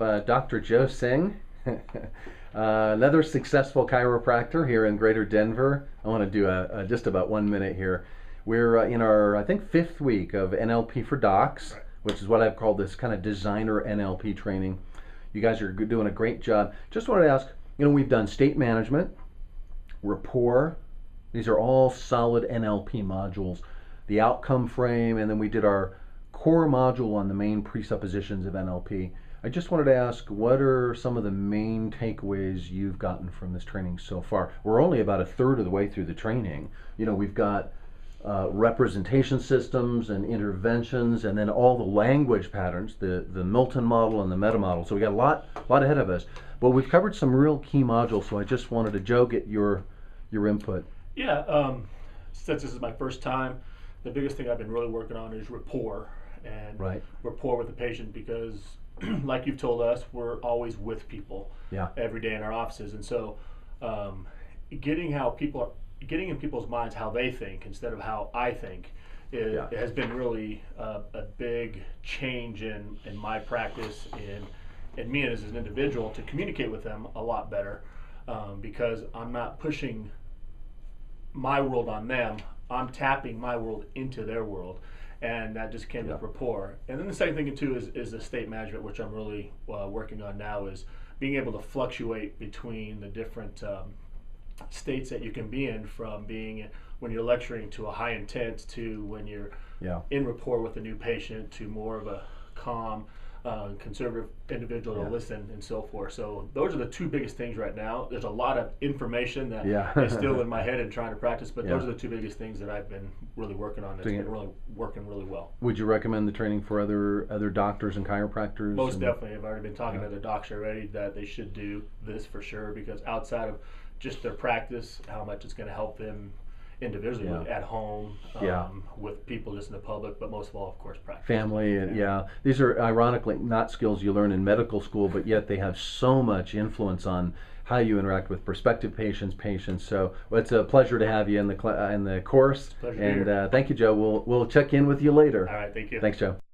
Dr. Joe Singh, another successful chiropractor here in Greater Denver. I want to do just about 1 minute here. We're in our, I think, 5th week of NLP for Docs, Right. which is what I've called this kind of designer NLP training. You guys are doing a great job. Just wanted to ask, we've done state management, rapport. These are all solid NLP modules. The outcome frame, and then we did our core module on the main presuppositions of NLP. I just wanted to ask, what are some of the main takeaways you've gotten from this training so far? We're only about 1/3 of the way through the training. We've got representation systems and interventions, and then all the language patterns, the Milton model and the meta model. So we got a lot ahead of us. But we've covered some real key modules, so I just wanted to, Joe, get your input. Yeah, since this is my first time, the biggest thing I've been really working on is rapport and Right. rapport with the patient, because like you've told us, we're always with people Yeah. every day in our offices. And so getting in people's minds how they think instead of how I think it has been really a big change in my practice and me as an individual to communicate with them a lot better, because I'm not pushing my world on them. I'm tapping my world into their world, and that just came with rapport. And then the second thing too is the state management, which I'm really working on now, is being able to fluctuate between the different states that you can be in, from being when you're lecturing to a high intent, to when you're in rapport with a new patient, to more of a calm, conservative individual to listen, and so forth. So those are the two biggest things right now. There's a lot of information that is still in my head and trying to practice, but those are the two biggest things that I've been really working on. It's been really working really well. Would you recommend the training for other doctors and chiropractors? Most definitely. I've already been talking to the docs already that they should do this for sure, because outside of just their practice, how much it's going to help them individually at home, with people just in the public, but most of all, of course, practice. Family, and these are ironically not skills you learn in medical school, but yet they have so much influence on how you interact with prospective patients. So it's a pleasure to have you in the course. Pleasure to be here. And thank you, Joe. We'll check in with you later. All right, thank you. Thanks, Joe.